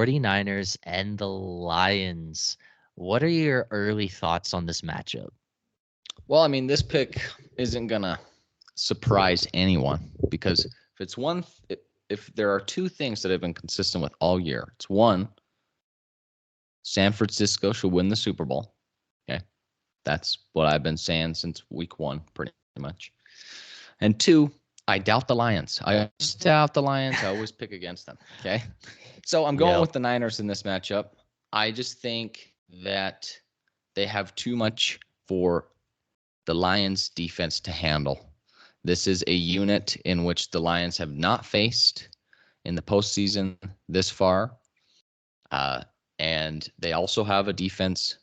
49ers and the Lions. What are your early thoughts on this matchup? Well, I mean, this pick isn't going to surprise anyone because if there are two things that have been consistent with all year, it's one, San Francisco should win the Super Bowl. Okay. That's what I've been saying since week one, pretty much. And two, I doubt the Lions. I always doubt the Lions. I always pick against them. Okay. So I'm going with the Niners in this matchup. I just think that they have too much for the Lions defense to handle. This is a unit in which the Lions have not faced in the postseason this far. And they also have a defense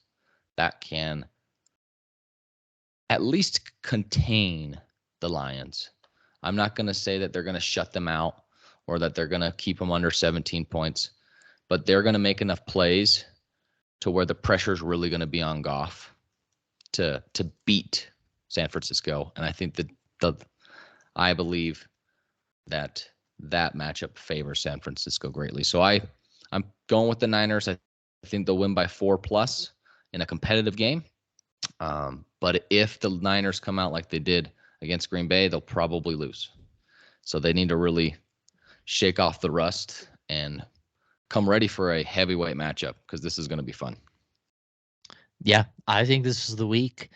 that can at least contain the Lions. I'm not going to say that they're going to shut them out or that they're going to keep them under 17 points, but they're going to make enough plays to where the pressure is really going to be on Goff to beat San Francisco. And I think that I believe that matchup favors San Francisco greatly. So I'm going with the Niners. I think they'll win by 4+ in a competitive game. But if the Niners come out like they did against Green Bay, they'll probably lose. So they need to really shake off the rust and come ready for a heavyweight matchup because this is going to be fun. Yeah, I think this is the week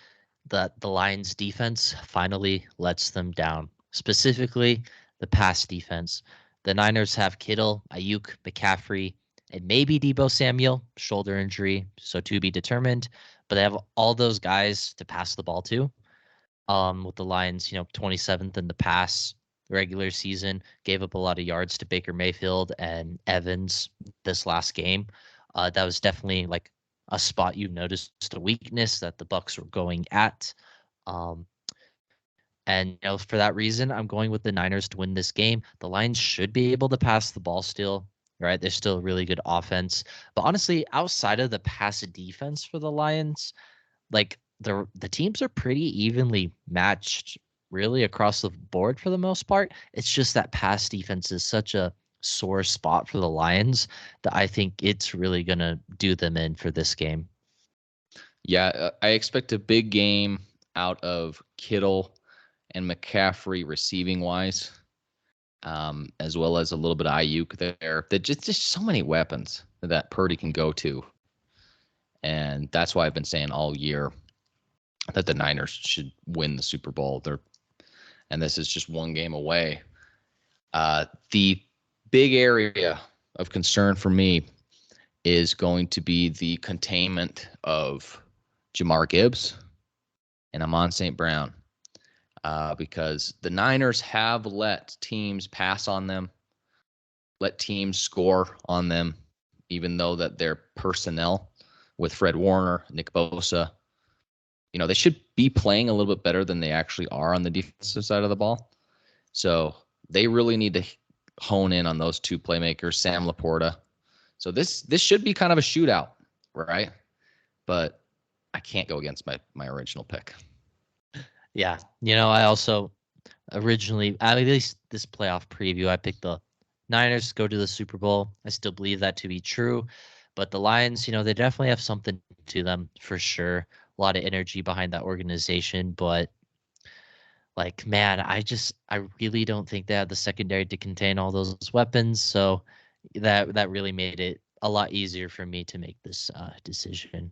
that the Lions defense finally lets them down, specifically the pass defense. The Niners have Kittle, Ayuk, McCaffrey, and maybe Deebo Samuel, shoulder injury, so to be determined. But they have all those guys to pass the ball to. With the Lions, 27th in the pass regular season, gave up a lot of yards to Baker Mayfield and Evans this last game. That was definitely like a spot you noticed a weakness that the Bucs were going at. And for that reason, I'm going with the Niners to win this game. The Lions should be able to pass the ball still, right? They're still a really good offense. But honestly, outside of the pass defense for the Lions, like the teams are pretty evenly matched really across the board for the most part. It's just that pass defense is such a sore spot for the Lions that I think it's really going to do them in for this game. Yeah, I expect a big game out of Kittle and McCaffrey receiving wise, as well as a little bit of Ayuk there. There's just so many weapons that Purdy can go to. And that's why I've been saying all year that the Niners should win the Super Bowl. And this is just one game away. The big area of concern for me is going to be the containment of Jahmyr Gibbs and Amon St. Brown, because the Niners have let teams pass on them, let teams score on them, even though that their personnel with Fred Warner, Nick Bosa, they should be playing a little bit better than they actually are on the defensive side of the ball. So they really need to hone in on those two playmakers, Sam Laporta. So this should be kind of a shootout, right? But I can't go against my original pick. Yeah. I also originally, at least this playoff preview, I picked the Niners go to the Super Bowl. I still believe that to be true. But the Lions, they definitely have something to them for sure. A lot of energy behind that organization. But like, man, I really don't think they have the secondary to contain all those weapons. So that really made it a lot easier for me to make this decision.